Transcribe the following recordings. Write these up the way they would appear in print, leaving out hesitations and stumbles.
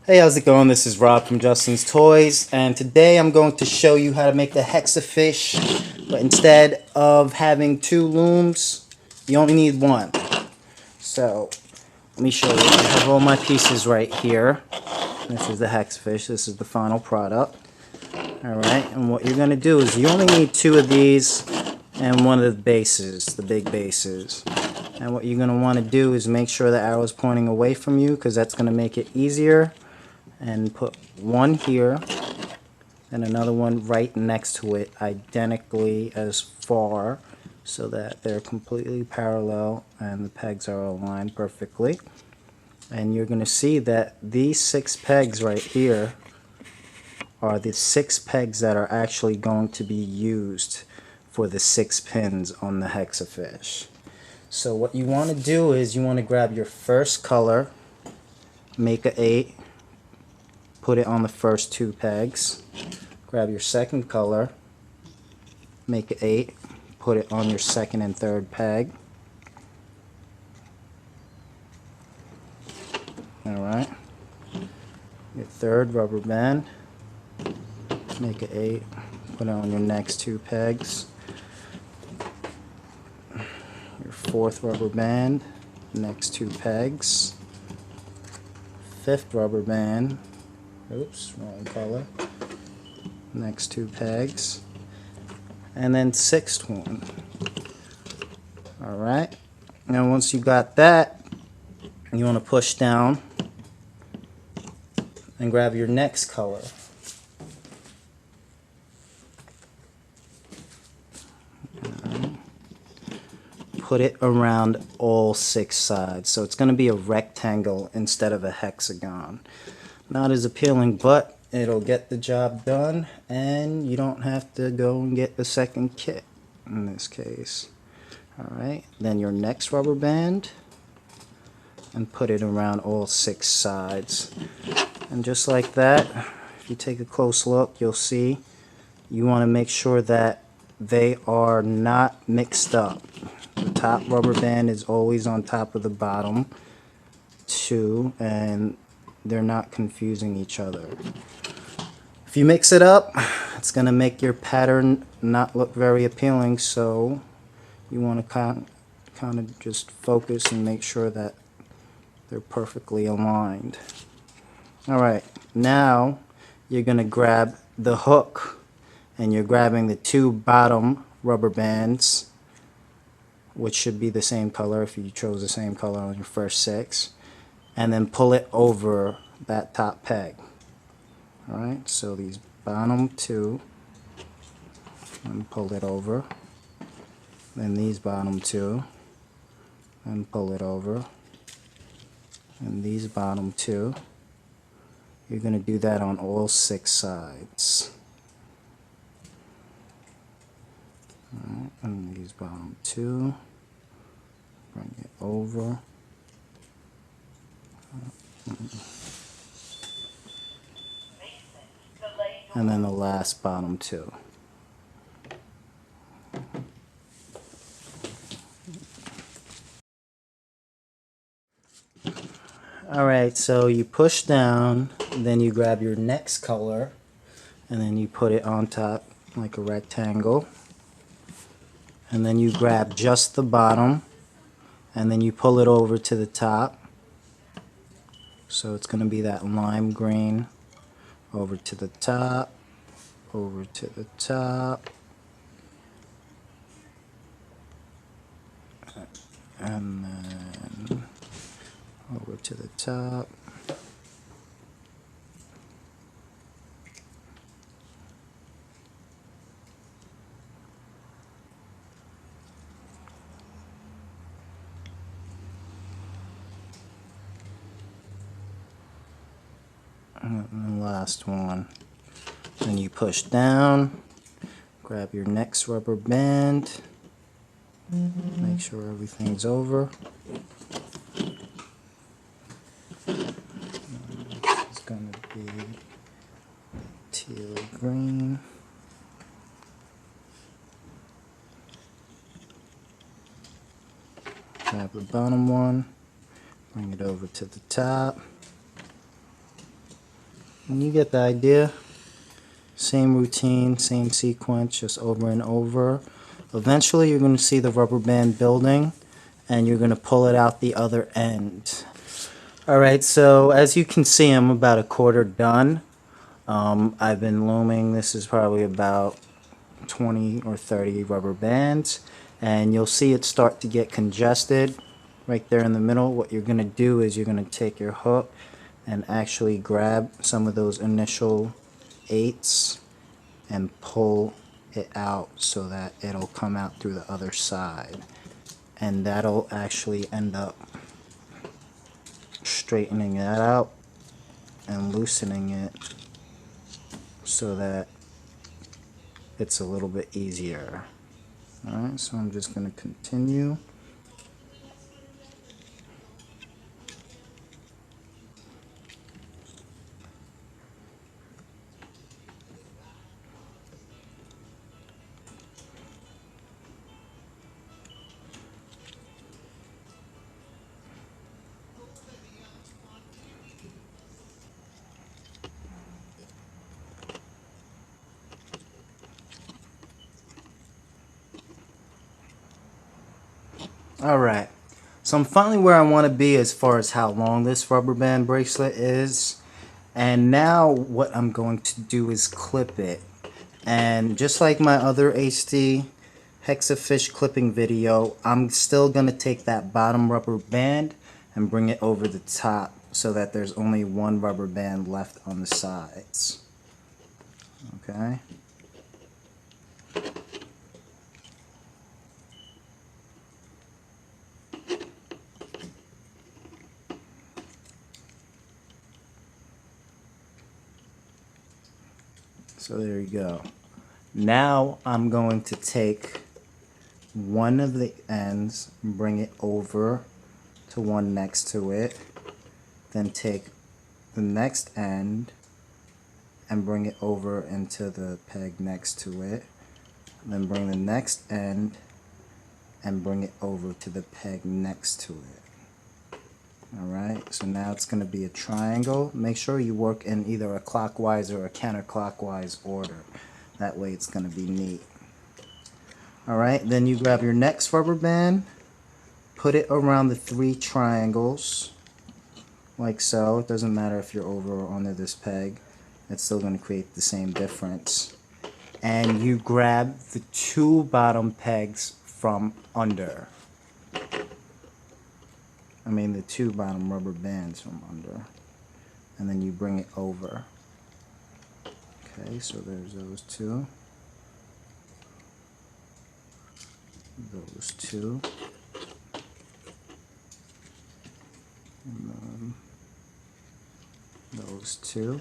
Hey, how's it going? This is Rob from Justin's Toys, and today I'm going to show you how to make the hexa-fish, but instead of having two looms, you only need one. So, let me show you. I have all my pieces right here. This is the hexa-fish. This is the final product. Alright, and what you're going to do is you only need two of these and one of the bases, the big bases. And what you're going to want to do is make sure the arrow is pointing away from you, because that's going to make it easier. And put one here and another one right next to it, identically as far, so that they're completely parallel and the pegs are aligned perfectly. And you're going to see that these 6 pegs right here are the 6 pegs that are actually going to be used for the 6 pins on the hexa-fish. So what you want to do is you want to grab your first color, make an 8, put it on the first 2 pegs. Grab your second color, make an 8, put it on your second and third peg. Alright. Your third rubber band, make an 8, put it on your next 2 pegs. Your fourth rubber band, next 2 pegs. Fifth rubber band, oops, wrong color, next 2 pegs, and then sixth one. Alright, now once you got that, you want to push down and grab your next color. Put it around all 6 sides, so it's going to be a rectangle instead of a hexagon. Not as appealing, but it'll get the job done, and you don't have to go and get the second kit in this case. Alright, then your next rubber band, and put it around all 6 sides. And just like that, if you take a close look, you'll see you want to make sure that they are not mixed up. The top rubber band is always on top of the bottom 2, and they're not confusing each other. If you mix it up, it's going to make your pattern not look very appealing, so you want to kind of just focus and make sure that they're perfectly aligned. Alright, now you're going to grab the hook, and you're grabbing the 2 bottom rubber bands, which should be the same color if you chose the same color on your first 6, and then pull it over that top peg. Alright, so these bottom 2, and pull it over, then these bottom 2, and pull it over, and these bottom 2. You're going to do that on all 6 sides. Alright, and these bottom 2, bring it over, and then the last bottom 2. Alright, so you push down, then you grab your next color, and then you put it on top like a rectangle, and then you grab just the bottom, and then you pull it over to the top, so it's going to be that lime green, over to the top, over to the top, and then over to the top, and the last one. Then you push down, grab your next rubber band, make sure everything's over. It's going to be teal green. Grab the bottom one, bring it over to the top, And you get the idea. Same routine, same sequence, just over and over. Eventually you're going to see the rubber band building, and you're going to pull it out the other end. Alright, so as you can see, I'm about a quarter done. I've been looming. This is probably about 20 or 30 rubber bands, and you'll see it start to get congested right there in the middle. What you're going to do is you're going to take your hook and actually grab some of those initial 8s and pull it out so that it'll come out through the other side, and that'll actually end up straightening that out and loosening it so that it's a little bit easier. Alright, so I'm just going to continue. Alright, so I'm finally where I want to be as far as how long this rubber band bracelet is. And now what I'm going to do is clip it. And just like my other HD HEXAFISH clipping video, I'm still going to take that bottom rubber band and bring it over the top so that there's only one rubber band left on the sides. Okay. So there you go. Now I'm going to take one of the ends, bring it over to one next to it, then take the next end and bring it over into the peg next to it, then bring the next end and bring it over to the peg next to it. Alright, so now it's going to be a triangle. Make sure you work in either a clockwise or a counterclockwise order. That way it's going to be neat. Alright, then you grab your next rubber band, put it around the 3 triangles, like so. It doesn't matter if you're over or under this peg. It's still going to create the same difference. And you grab the 2 bottom pegs from under. The 2 bottom rubber bands from under, and then you bring it over. Okay, so there's those 2, those 2, and then those 2.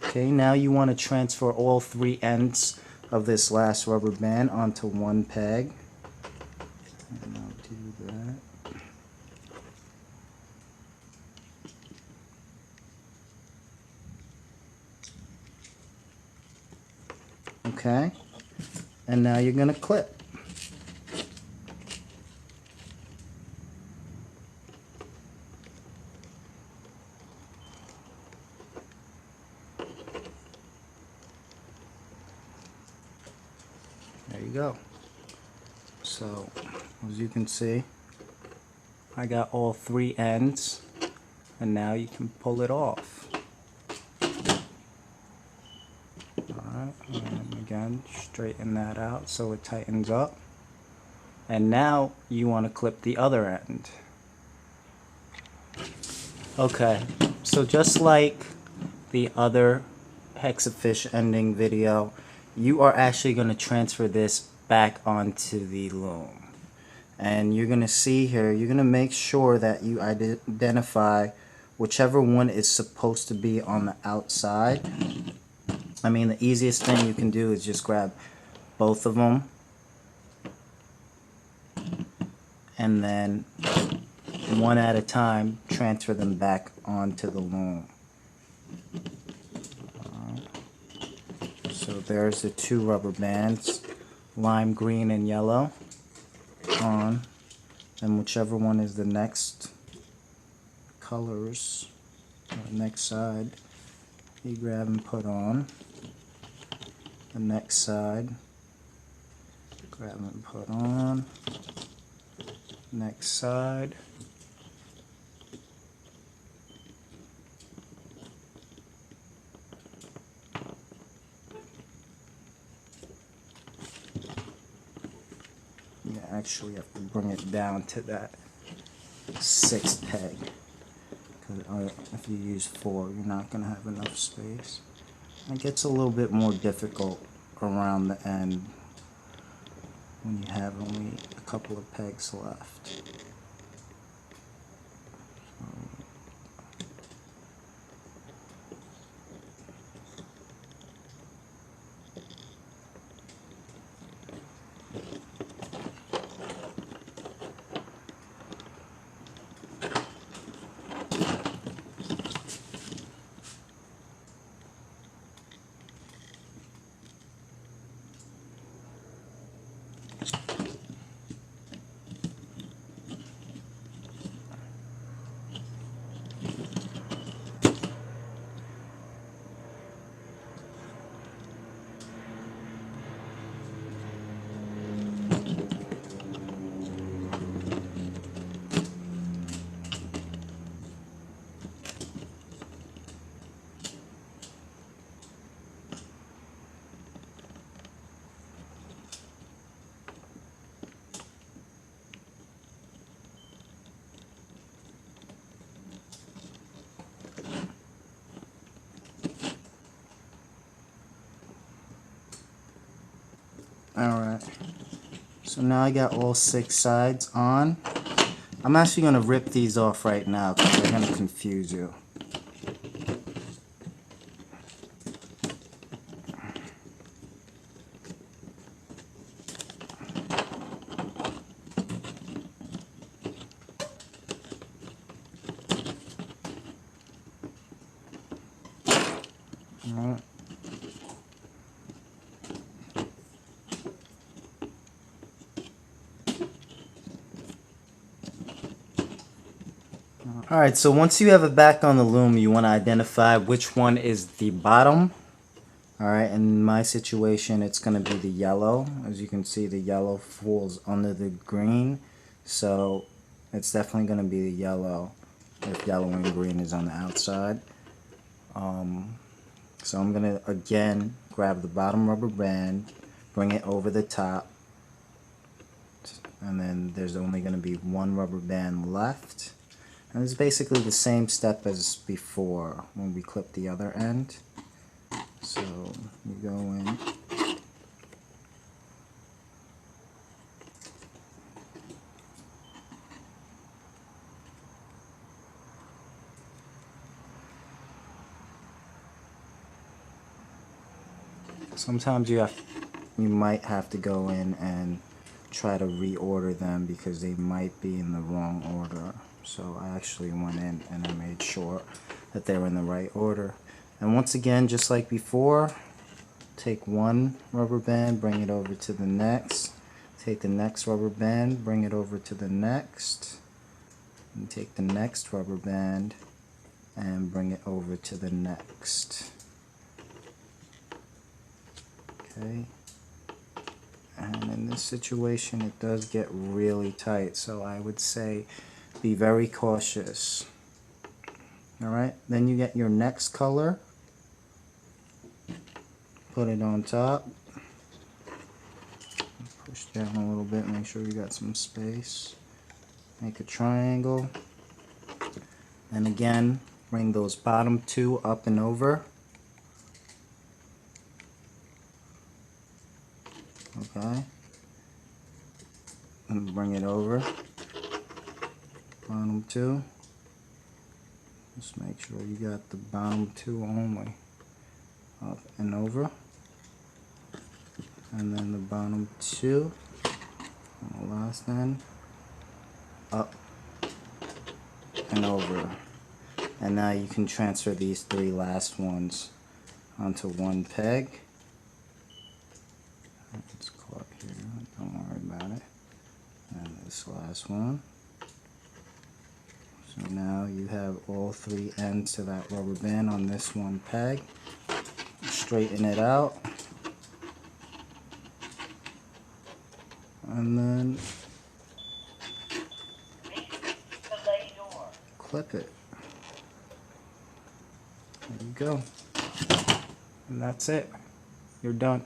Okay, now you want to transfer all 3 ends of this last rubber band onto one peg, and I'll do that. Okay, and now you're going to clip. There you go. So, as you can see, I got all 3 ends, and now you can pull it off. Alright, and again, straighten that out so it tightens up. And now you want to clip the other end. Okay, so just like the other HEXAFISH ending video, you are actually going to transfer this back onto the loom. And you're going to see here, you're going to make sure that you identify whichever one is supposed to be on the outside. The easiest thing you can do is just grab both of them and then one at a time transfer them back onto the loom. So there's the 2 rubber bands, lime green and yellow on, and whichever one is the next colors, or next side, you grab and put on. The next side, grab and put on. Next side. You actually have to bring it down to that 6th peg, because if you use 4, you're not going to have enough space. It gets a little bit more difficult around the end when you have only a couple of pegs left. Alright, so now I got all 6 sides on. I'm actually going to rip these off right now because they're going to confuse you. Alright. Alright, so once you have it back on the loom, you want to identify which one is the bottom. Alright, in my situation, it's going to be the yellow. As you can see, the yellow falls under the green. So it's definitely going to be the yellow if yellow and green is on the outside. So I'm going to, again, grab the bottom rubber band, bring it over the top. And then there's only going to be one rubber band left. And it's basically the same step as before when we clip the other end. So you go in. Sometimes you might have to go in and try to reorder them because they might be in the wrong order. So I actually went in and I made sure that they were in the right order. And once again, just like before, take one rubber band, bring it over to the next. Take the next rubber band, bring it over to the next. And take the next rubber band and bring it over to the next. Okay. And in this situation, it does get really tight, so I would say be very cautious. Alright, then you get your next color, put it on top, push down a little bit, make sure you got some space, make a triangle, and again, bring those bottom 2 up and over. Okay, and bring it over, bottom 2, just make sure you got the bottom 2 only, up and over, and then the bottom 2 on the last end, up and over. And now you can transfer these 3 last ones onto one peg. It's caught here, don't worry about it. And this last one. So And now you have all 3 ends to that rubber band on this one peg. Straighten it out. And then clip it. There you go. And that's it. You're done.